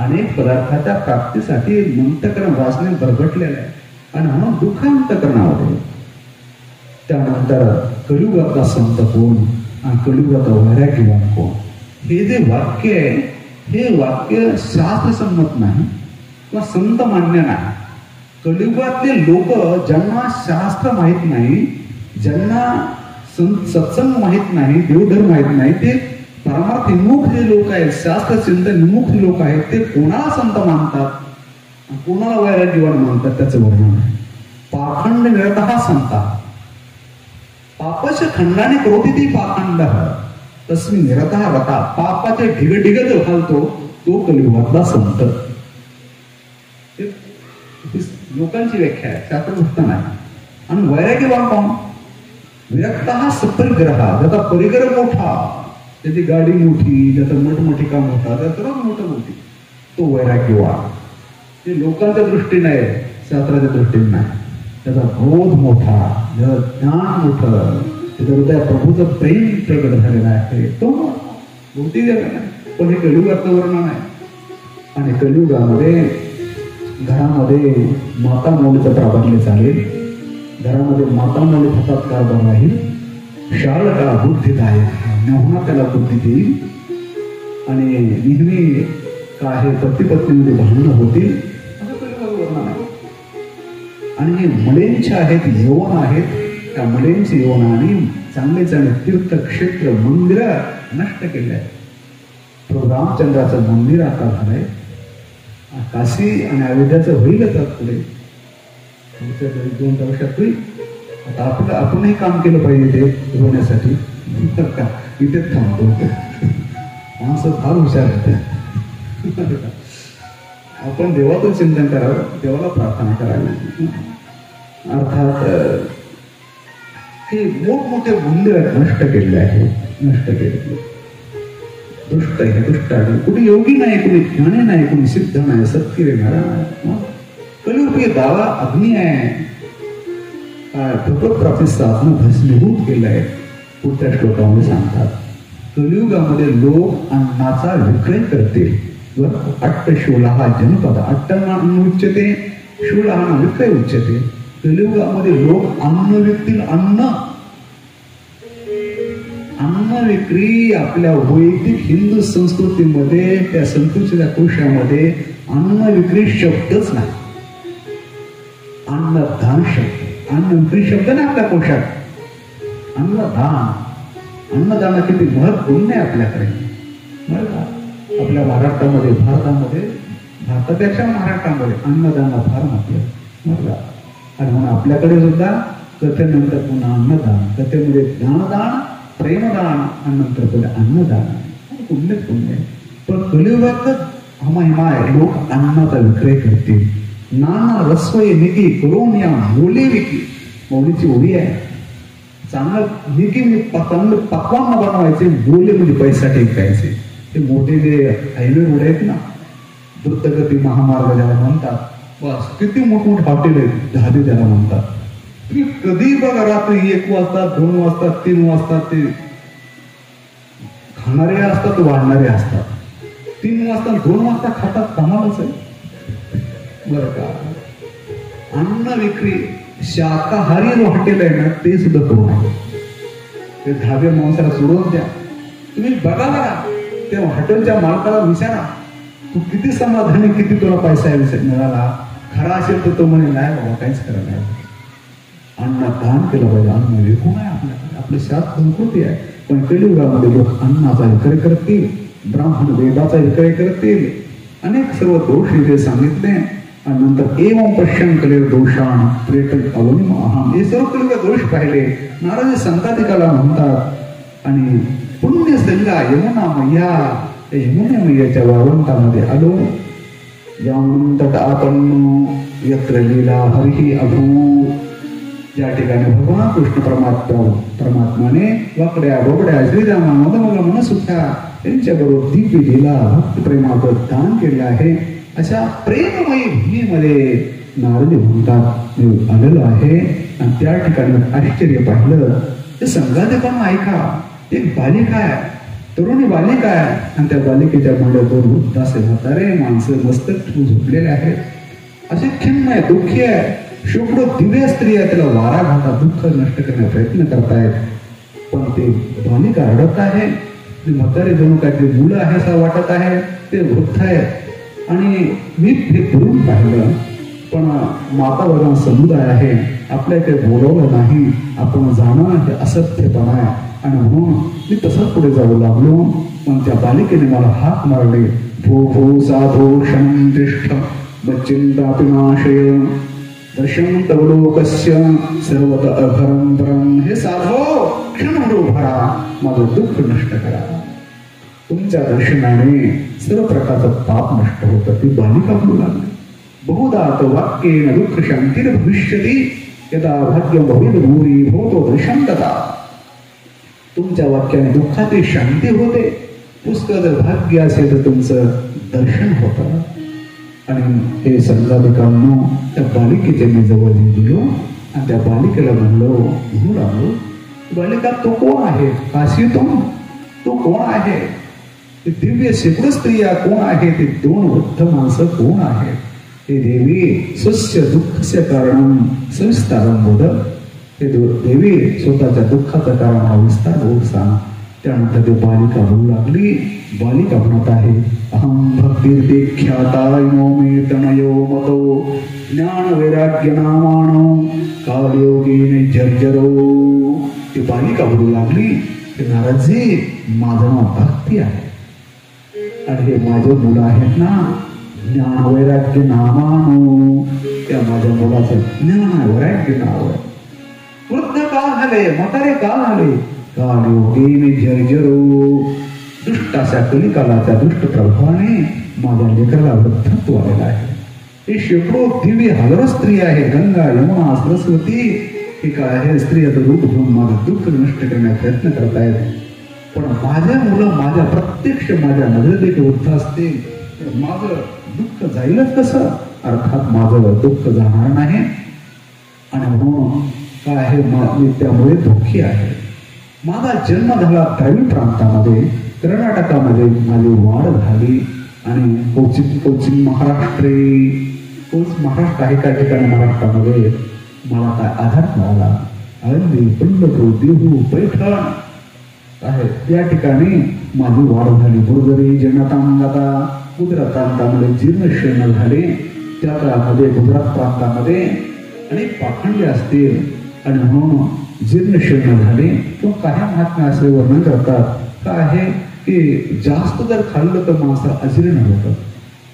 अनेक पदार्थाच्या प्राप्तीसाठी अंतःकरण वासने बरगटलेलं आहे. आणि म्हणून दुःख अंतःकरणामध्ये. त्यानंतर कलियुगातला संत कोण आणि कलियुगातला वैराग्यवान कोण. हे जे वाक्य आहे हे वाक्य शास्त्रसंमत नाही किंवा संत मान्य नाही. कलियुगातले लोक ज्यांना शास्त्र माहित नाही, ज्यांना सत्संग माहित नाही, देवधर्म माहित नाही, ते परमार्थ विमुख जे लोक आहेत, शास्त्र चिंतन विमुख लोक आहेत, ते कोणाला संत मानतात, कोणाला वैराग्यवान मानतात त्याचं वर्णन आहे. पाखंड निरत हा संता. पापाच्या खंडाने करोती ती पाखंड तस्मी निरत हा रता. पापाचे ढिग जो घालतो तो कलियुगातला संत. लोकांची व्याख्या आहे, शास्त्रदृष्ट नाही. आणि वैराग्यवान कोण? विरक्त हा सपरिग्रह. ज्याचा परिग्रह मोठा, त्याची गाडी मोठी, त्याचं मोठमोठी काम होता, त्याचं मोठं मोठी, तो वैराग्यवान. ते लोकांच्या दृष्टीने आहे, शास्त्राच्या दृष्टीने नाही. त्याचा बोध मोठा, ज्याचं ज्ञान मोठं, त्याच्या हृदयात प्रभूचं प्रेम प्रगट झालेलं आहे, तो भौतिक जग नाही. पण हे कलियुगातलं वर्णन आहे. आणि कलियुगामध्ये घरामध्ये माता मौलीचं प्राबल्य चालेल. घरामध्ये माता मौली हातात कारभार राहील. शाळका बुद्धिदायक, नेहमी त्याला बुद्धी देईल आणि नेहमी काय हे पती पत्नीमध्ये भांडणं होतील असं कलियुगाचं वर्णन आहे. आणि हे मलेंचे आहेत, यवन आहेत, त्या मलेंचे यवनाने चांगले चांगले तीर्थक्षेत्र मंदिर नष्ट केले आहे. प्रभू रामचंद्राचं मंदिर आता झालंय, काशी आणि अयोध्याचं होईलच पुढे, पुढच्या 2 वर्षात होईल. आता आपणही काम केलं पाहिजे ते होण्यासाठी. इथेच थांबतो, माणसं फार हुशार आहेत. आपण देवाचं चिंतन करावं, देवाला प्रार्थना करावी. अर्थात हे मोठमोठे मंदिर नष्ट केलेले आहे, नष्ट केलेले. दुष्ट आहे, दुष्ट आहे. कुणी योगी नाही, कुणी ज्ञानी नाही, कुणी सिद्ध नाही, सत्य नारायण. कलियुगी दावा अग्नी आहे, प्राप्ती साधन भस्मीभूत केलं आहे. पुढच्या श्लोकामध्ये सांगतात कलियुगामध्ये लोक अन्नाचा विक्रय करतील. अट्टशूलहा जनपद, अट्टन उच्यते, शूलहा विक्रय उच्यते. कलियुगामध्ये लोक अन्न विकतील. अन्न विक्री आपल्या वैदिक हिंदू संस्कृतीमध्ये, त्या संस्कृतीच्या कोशामध्ये अन्न विक्री शब्दच नाही. अन्नदान शब्द, अन्न विक्री शब्द नाही आपल्या कोशात. अन्नदान, अन्नदान किती महत्वपूर्ण आहे आपल्याकडे. आपल्या महाराष्ट्रामध्ये, भारतापेक्षा महाराष्ट्रामध्ये अन्नदानाला फार महत्व. आणि म्हणून आपल्याकडे सुद्धा कथेनंतर पुन्हा अन्नदान, कथेमध्ये ज्ञानदान, प्रेमदान आणि नंतर पुढे अन्नदान. पुण्य पुण्य. पण कलियुगात महिमा आहे, लोक अन्नाचा विक्रय करतील. नाना रसोई निधी करून या मोली विकी, मौलीची ओळी आहे. चांगलं निधी म्हणजे चांगलं पक्वान बनवायचे, बोले म्हणजे पैसा टेकायचे. ते मोठे जे हायवे रोड आहेत ना, द्रुतगती महामार्ग ज्याला म्हणतात, बस किती मोठमोठे हॉटेल आहेत, ढाबे ज्याला म्हणतात. तुम्ही कधी बघा रात्री 1 वाजता, 2 वाजता, 3 वाजता ते खाणारे असतात, वाढणारे असतात. 3 वाजता 2 वाजता खातात, कमालच आहे बरं का. अन्न विक्री, शाकाहारी हॉटेल आहे ना, ते सुद्धा करू नये. ते ढाबे माणसाला सोडून द्या. तुम्ही बघा ना, त्या हॉटेलच्या मालकाला विचारा, तू किती समाधानी, किती तुला पैसा मिळाला. खरा असेल तर तो म्हणे नाही बाबा, काहीच करा नाही. अन्न दान केलं पाहिजे. अन्न विकू नये आपल्याकडे, आपले शास्त्र संस्कृती आहे. पण कलियुगामध्ये लोक अन्नाचा विक्रय करतील, ब्राह्मण वेदाचा विक्रय करतील, अनेक सर्व दोष इथे सांगितले. आणि नंतर एवं पश्यन कले दोषान प्रेत अवनिम अहम, हे सर्व कलियुगा दोष पाहिले. नाराज संताधिकाला म्हणतात. आणि पुण्य संगा यमुना मैया, यमुना मैयाच्या वाळवंटामध्ये आलो. यानंतर आपण यत्र लीला हरिही अभू, या ठिकाणी भगवान कृष्ण परमात्माने वाकड्या बोबड्या श्रीरामा मदमग मनसुख्या यांच्याबरोबर दिव्य लीला भक्ती प्रेमाचं दान केले आहे. अशा प्रेममयी भूमीमध्ये नारद म्हणतात मी आलेलो आहे. आणि त्या ठिकाणी आश्चर्य पाहिलं. ते संघाधिकांना ऐका, एक बालिका आहे, तरुणी बालिका आहे. आणि त्या बालिकेच्या मांड्या 2 वृद्ध असे म्हातारे माणसं मस्तक झोपलेले आहेत. असे खिन्न आहे, दुःखी आहे. शेकडो दिव्य स्त्रिया त्याला वारा घालतात, दुःख नष्ट करण्याचा प्रयत्न करतायत. पण ते बालिका रडत आहे. ते म्हातारे जणू काय ते मुलं आहे असं वाटत आहे. ते वृद्ध आहे. आणि मी हे करून पाहिलं, पण माता भगवान समुदाय आहे, आपल्या ते बोलवलं नाही. आपण जाणं हे असत्यपणा आहे. आणि म्हणून मी तसंच पुढे जाऊ लागलो. पण त्या बालिकेने मला हाक मारले. भो भो साधो क्षण तिष्ठ चिंतापिनाशय दर्शन तवलोकस्य सर्वत अभरम परम. हे साधो क्षणभर उभारा, माझं दुःख नष्ट करा. तुमच्या दर्शनाने सर्व प्रकारचं पाप नष्ट होतं. ती बालिका म्हणू लागली. बहुधा तो वाक्येन दुःख शांतीर भविष्यती यदा भाग्यम भविद भूरी भवतो दर्शनता. तुमच्या वाक्याने दुःखाची शांती होते. पुष्कळ जर भाग्य असेल तर तुमचं दर्शन होतं. आणि हे संघाधिकांनो, त्या बालिकेच्या मी जवळ गेलो आणि त्या बालिकेला म्हणू लागलो, बालिका तो कोण आहे? काशी तो कोण आहे? ते दिव्य शेकडो स्त्रिया कोण आहे? ते 2 वृद्ध माणसं कोण आहेत? हे देवी स्वस्य दुःखस्य कारण सविस्तारम बोध. ते देवी स्वतःच्या दुःखाचं कारण हा विस्तार होत सांग. त्यानंतर ते बालिका होऊ लागली. बालिका म्हणत आहे, अहम भक्तिर्देख्यातायनो मे तनयो मतो ज्ञान वैराग्य नामानो कालयोगेने जर्जरो. ती बालिका बोलू लागली की नारदजी, माझं नाव भक्ती आहे आणि हे माझे मुलं आहेत ना, ज्ञान वैराग्य नामानो, त्या माझ्या मुलाचं ज्ञान वैराग्य नाव आहे. वृद्ध का झाले, म्हातारे का झाले, कालयोगेने जर्जरो. दुष्ट अशा कलिकालाच्या दुष्ट प्रभावाने माझ्या लेकराला वृद्धत्व आलेला आहे. हे शेकडो दिव्य हजारो स्त्री आहे, गंगा यमुना सरस्वती, हे काय आहे, स्त्री आता रूप घेऊन माझं दुःख नष्ट करण्याचा प्रयत्न करतायत. पण माझ्या मुलं माझ्या प्रत्यक्ष माझ्या नजरेत वृद्ध असते तर माझं दुःख जाईलच कसं. अर्थात माझं दुःख जाणार नाही आणि म्हणून काय आहे, मी त्यामुळे दुःखी आहे. माझा जन्म झाला द्रविड प्रांतामध्ये, कर्नाटकामध्ये माझी वाढ झाली आणि कोचिन महाराष्ट्र आहे काही ठिकाणी महाराष्ट्रामध्ये मला काय आधार मिळाला. आळंदी, पंढरपूर, देहू, पैठण आहे त्या ठिकाणी माझी वाढ झाली. बुरगरी, जनतांगता, गुजरात प्रांतामध्ये जीर्णशीर्ण झाले. त्या काळामध्ये गुजरात प्रांतामध्ये अनेक पाखंडे असतील आणि म्हणून जीर्णशीर्ण झाले. किंवा काही महात्मा असे वर्णन करतात काय आहे की जास्त जर खाल्लं तर माणसं अजीर्ण होतं,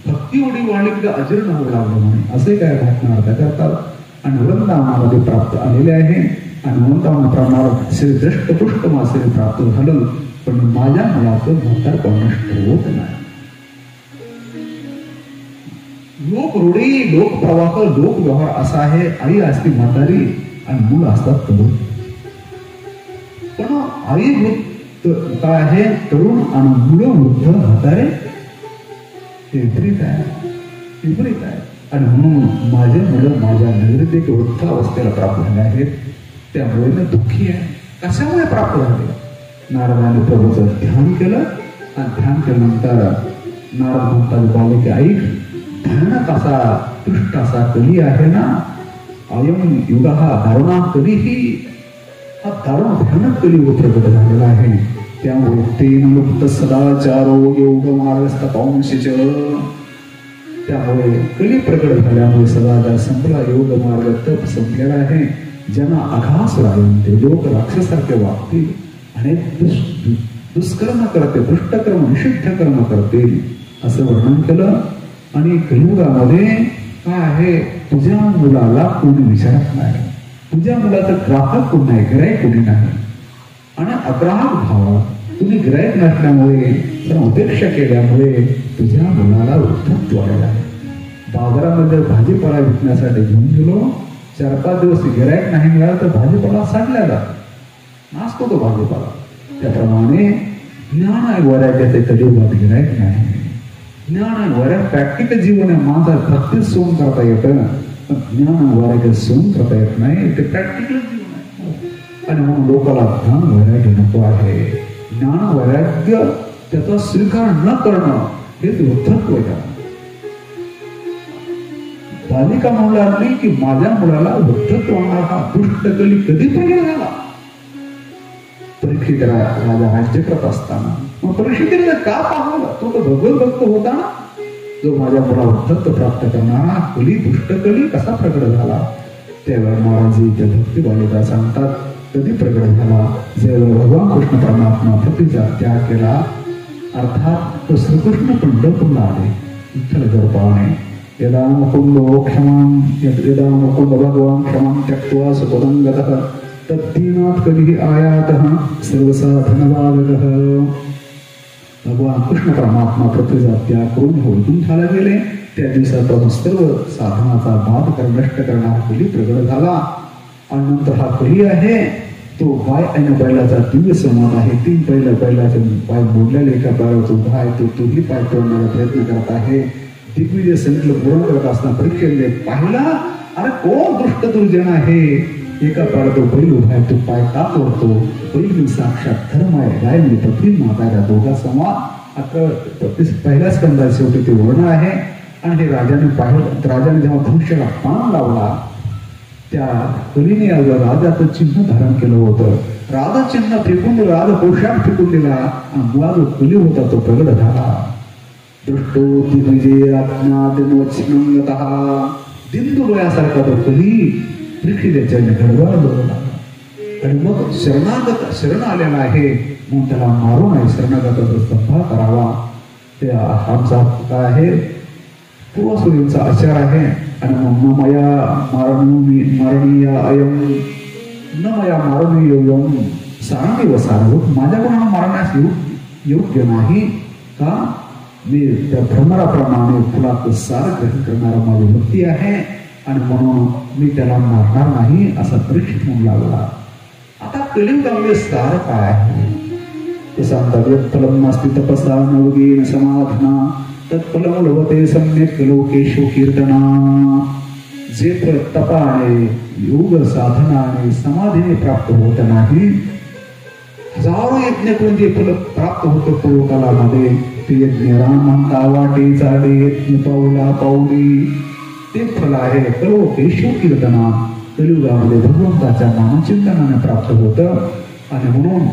भक्ती उडी वाढली की अजीर्ण होऊ लागलं म्हणून असे काय महात्मा अर्थ करतात. आणि वृंदावनामध्ये प्राप्त आलेले आहे आणि वृंदावनाप्रमाणे श्री दष्टपुष्ट मासे प्राप्त झालं. पण माझ्या मुलाचं म्हातारपण नष्ट होत नाही. लोक रूढी, लोक प्रवाह, लोक व्यवहार असा आहे. आई असते म्हातारी आणि मुलं असतात तरुण. पण आई काय आहे, तरुण आणि मुलं वृद्ध म्हातारे विपरीत आहे. आणि म्हणून माझे मुलं माझ्या नजरेत एक वृद्ध अवस्थेला प्राप्त झाले आहेत. त्यामुळे मी दुःखी आहे. कशामुळे प्राप्त झाले? नारदाने प्रभूचं ध्यान केलं आणि ध्यान केल्यानंतर नारद म्हणतात, बालिके ऐक, भयानक असा दुष्ट असा कली आहे ना, अयम युग हा दारुणा कलीही, हा दारुण भयानक कलियुग प्रकट झालेला आहे. त्यामुळे तेन मुक्त सदाचारो योग मार्गस्थपांशच. त्यामुळे कली प्रकट झाल्यामुळे सदाचार संपला, योग मार्ग तप संपलेला आहे. ज्यांना अघास राहते, लोक राक्षसारखे वागतील, अनेक दुष्कर्म करते, दुष्टकर्म निषिद्ध कर्म करतील असं वर्णन केलं. आणि कलियुगामध्ये काय आहे, तुझ्या मुलाला कोणी विचारत नाही, तुझ्या मुलाचं ग्राहक कोण नाही, गिरायक कोणी नाही. आणि अग्राहक भाव, तुम्ही गिरायक नसल्यामुळे, उपेक्षा केल्यामुळे तुझ्या मुलाला वृद्धत्व आलेलं आहे. बाजारामध्ये भाजीपाला विकण्यासाठी घेऊन गेलो, 4-5 दिवस गिरायक नाही मिळाला तर भाजीपाला साडला जातो, नाचतो तो भाजीपाला. त्याप्रमाणे ज्ञान आहे वैराग्याचे कलियुगात गिरायक नाही. ज्ञान आहे वैराग्य प्रॅक्टिकल जीवन आहे. माझा भक्ती सोन करता येतं, ज्ञान वैराग्य सोन करता येत नाही. ते प्रॅक्टिकल जीवन आहे. आणि म्हणून लोकांना ज्ञान वैराग्य नको आहे. ज्ञान वैराग्य त्याचा स्वीकार न करणं हेच वृद्धत्व आहे. बालिका म्हणू लागली की माझ्या मुलाला वृद्धत्व होणार हा दुष्ट कली कधी प्रगट झाला. परीक्षित राजा राज्य करत असताना मग परीक्षितीने का पाहला, तो तर भगवत भक्त होता ना, जो माझ्या मुला वृद्धत्व प्राप्त करणारा कली दुष्ट कली कसा प्रगट झाला. त्यावेळेला महाराजी त्या भक्ती बालिका सांगतात कधी प्रगट झाला, ज्यावेळेला भगवान कृष्ण परमात्मा पतीचा त्याग केला. अर्थात तो श्रीकृष्ण पंढरपूरला आले विठ्ठल गरपाने. यदा मुकुंदो क्षमां यदा मुकुंद भगवान क्षमां त्यक्त्वा सुपदंगतः तद्दीनात् कधीही आयातः सर्वसाधनबालकः. भगवान कृष्ण परमात्मा पृथ्वीचा त्याग करून वैकुंठाला गेले. त्या दिवसापासून सर्व साधनाचा बाध नष्ट करणारा कली प्रगट झाला. आणि नंतर हा कली आहे तो गाय आणि बैलाचा दिव्य संवाद आहे. 3 बैलाचे पाय मोडलेले, एका पायावर उभा आहे, तो तोही पाय तोडण्याचा प्रयत्न करत आहे. दिग्विजय संगीतलं पूर्ण करत असताना परीक्षेने पाहिला, अरे कोण दुष्ट दुर्जन आहे, एका पायाला तो बैल उभा आहे, तो पाय का तोडतो. बैल साक्षात धर्म आहे, गाय म्हणजे पत्नी माता आहे. दोघा संवाद आता पहिल्या स्कंदात शेवटी ते वर्ण आहे. आणि हे राजाने पाहिलं, राजाने जेव्हा धनुष्याला बाण लावला त्या कलीने राजाचं चिन्ह धारण केलं होतं. राजचिन्ह फेकून दिलं, राज पोशाख फेकून दिला आणि मुळा जो कली होता तो प्रगट झाला. दृष्टो दिग्विजय आत्मादिनवचनंगतः दिंदू डोळ्यासारखा तो कली परीक्षिताच्या घडवाळ लागला. आणि मग शरण आलेला आहे म्हणून त्याला मारू नये, शरणागताचा संभाळ करावा. ते आमचा काय आहे, पूर्वसूर्यांचा आचार आहे. आणि न मया मारणीय अयम न मया मारणीयम सारणी व सारभूत, माझ्याकडून मारण्यास योग्य नाही का? मी त्या भ्रमराप्रमाणे फुलाचं सार ग्रहण करणारा माझी भक्ती आहे आणि म्हणून मी त्याला मारणार नाही असा परीक्षित म्हणू लागला. आता कलियुगामध्ये सार काय आहे ते सांगतात. यत्फलं नास्ति तपसा नवगेन समाधना तत्फलं लभते सम्यक् लोकेषु कीर्तना. जे फळ तपाने योग साधनाने समाधीने प्राप्त होत नाही, हजारो यज्ञ करून जे फल प्राप्त होतं पूर्वकालामध्ये ते यज्ञ रामांता वाटे चाले यज्ञ पाऊला पाऊली ते फल आहे लोकेषु कीर्तना. कलियुगामध्ये भगवंताच्या नामचिंतनाने प्राप्त होतं. आणि म्हणून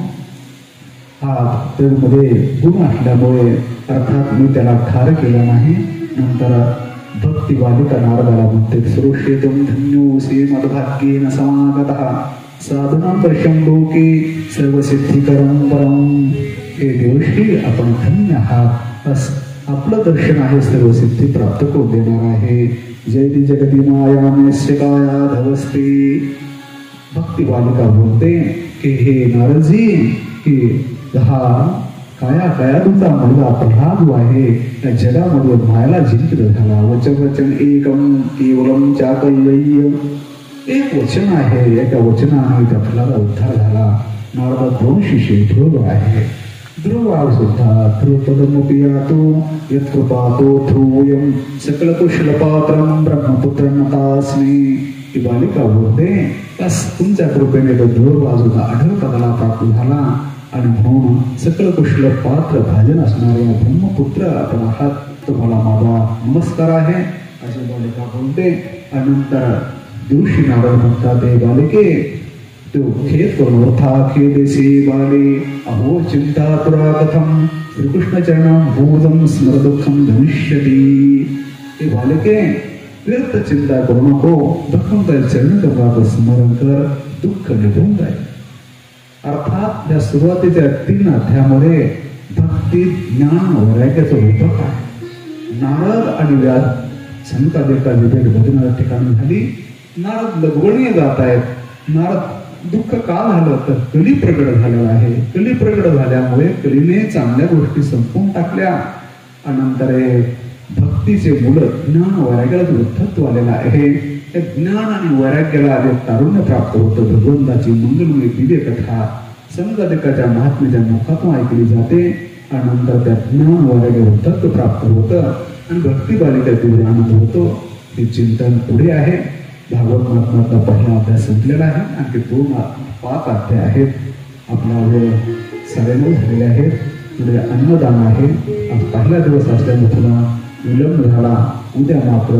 हा त्यामध्ये गुण असल्यामुळे अर्थात मी त्याला ठार केलं नाही. नंतर भक्ती बालिका नारदाला म्हणते सुरक्षेतम धन्योसी मदभाग्येन समागतः साधनां दर्शन लोके सर्वसिद्धिकरं परम. हे देवश्री आपण धन्य आहात, आपलं दर्शन आहे सर्व सिद्धी प्राप्त करून देणार आहे. जयती जगती माया मेस्य काया धवस्ते. भक्ती बालिका बोलते की हे नारदजी की हा काया तुमचा मुलगा प्रल्हाद जो आहे त्या जगामध्ये मायाला जिंकत झाला. वचन एकम केवलम चाकल्यय, एक वचन आहे, एका वचनाने त्या फलाला उद्धार झाला. नारदा 2 शिष्य ध्रुव आहे. ध्रुव सुद्धा ध्रुवपदमुपियातो यत्कृपातो ध्रुवयम सकलकुशलपात्रम ब्रह्मपुत्रं नतास्मि. ही बालिका बोलते बस तुमच्या कृपेने तो ध्रुव बाजूला आढळ पदाला प्राप्त झाला आणि म्हणून सकल कुशल पात्र भाजन असणाऱ्या ब्रह्मपुत्र आपण आहात, तुम्हाला माझा नमस्कार आहे अशी बालिका बोलते. आणि नंतर दिवशी नारद म्हणतात हे बालिके तो खेद करून वृथा खेदेसी बाले अहो चिंता तुरा कथम श्रीकृष्ण चरणं भूजम स्मर दुःखम धनिष्यती. हे बालिके व्यर्थ चिंता करू नको, भगवंताच्या चरण स्मरण कर, दुःख निघून जाईल. अर्थात या सुरुवातीच्या 3 अध्यायामध्ये भक्ती ज्ञान वैराग्याचं रूपक आहे. नारद आणि व्यास संतादेका विभेद भजनाच्या ठिकाणी झाली. नारद लगवणीय जात आहेत. नारद दुःख का झालं तर कली प्रगट झालेला आहे. कली प्रगट झाल्यामुळे कलीने चांगल्या गोष्टी संपवून टाकल्या. नंतर भक्तीचे मुलं ज्ञान वैराग्याला वृद्धत्व आलेलं आहे. त्या ज्ञान आणि वैराग्याला जे तारुण्य प्राप्त होतं, भगवंताची मंगलमय दिव्य कथा संगदेकाच्या महात्म्याच्या मुखातून ऐकली जाते. आणि नंतर त्या ज्ञान वैराग्य वृद्धत्व प्राप्त होतं आणि भक्ती बालिका दिव्य आनंद होतो. हे चिंतन पुढे आहे. भागवत महात्म्याचा पहिला अध्याय संपलेला आहे. आणखी 5 अध्याय आहेत. आपला वेळ 9:30 झालेले आहेत. पुढे अन्नदान आहे. आज पहिला दिवस असल्याने थोडा विलंब झाला. उद्या मात्र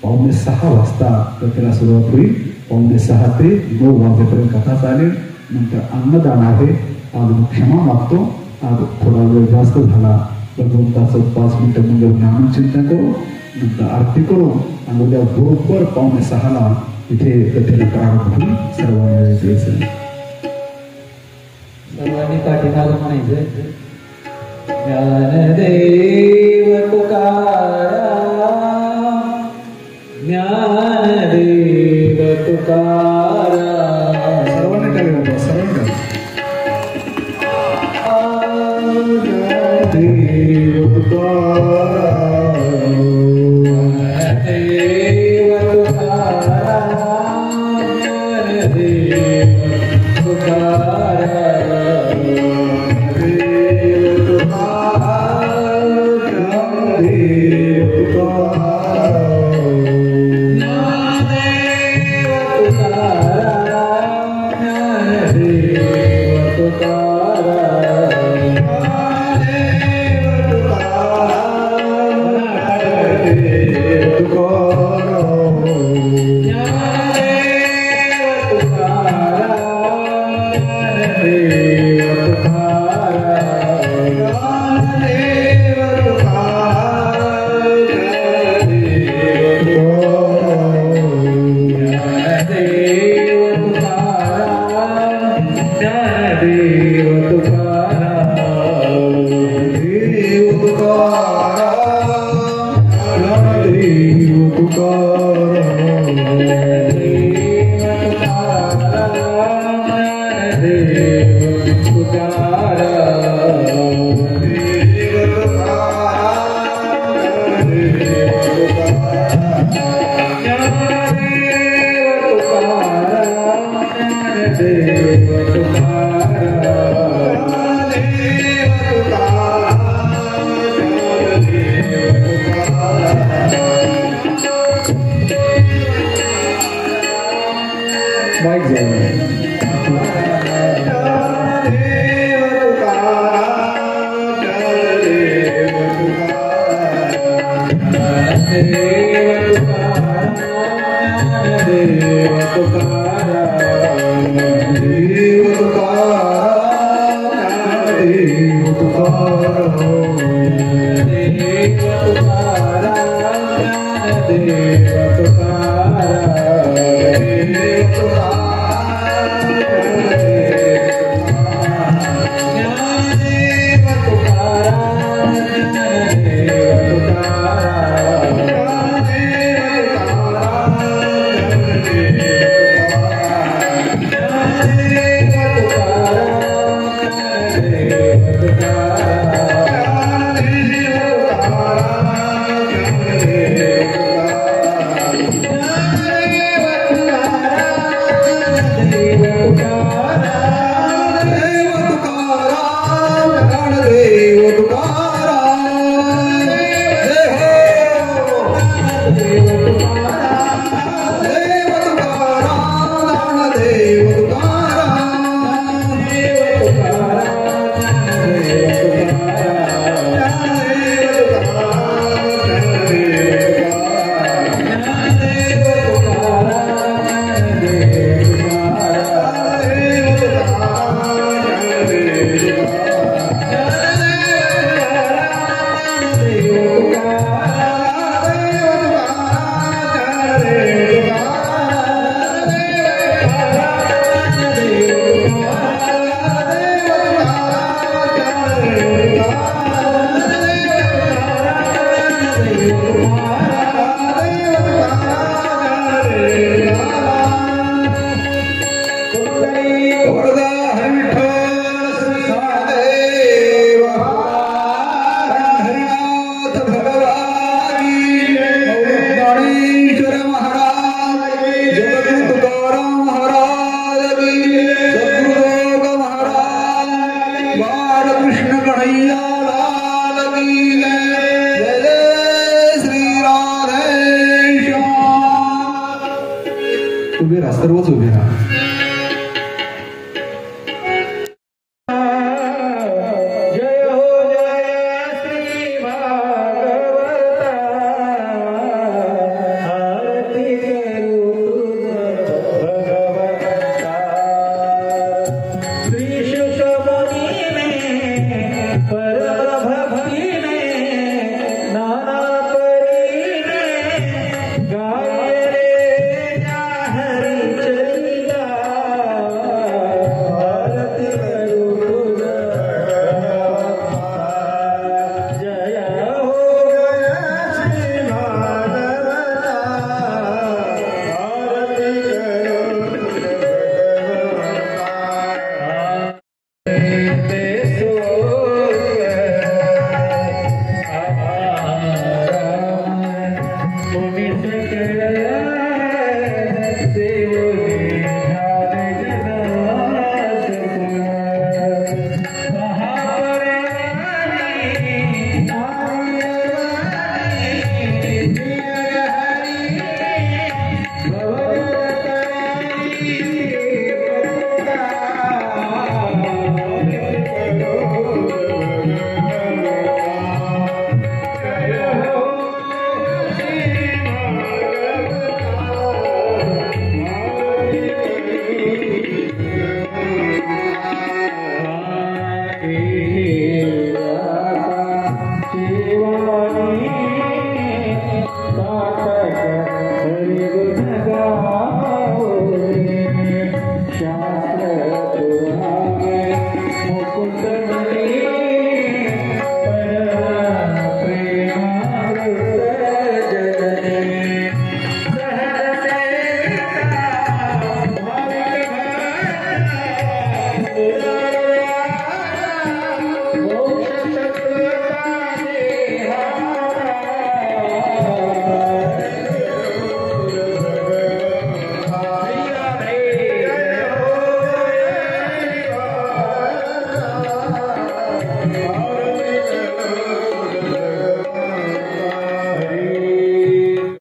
5:45 वाजता कथेला सुरुवात होईल. 5:45 ते 9 वाजेपर्यंत कथा चालेल. नंतर अन्नदान आहे. आज क्षमा मागतो, आज थोडा वेळ जास्त झाला. भगवंताचं 5 मिनिटं मंगल नामचिंतन करू, नंतर आरती करू आणि उद्या बरोबर 5:45 इथे कथेला प्रारंभ होईल. सर्वांनी पाठीमाग म्हणायचं ज्ञानदेव तुकारा, ज्ञानदेव तुकारा. सर्वांनी काय म्हणतो, सर्वांनी ज्ञानदेव तुकारा, ज्ञानदेव तुकारा, ज्ञानदेव तुकारा.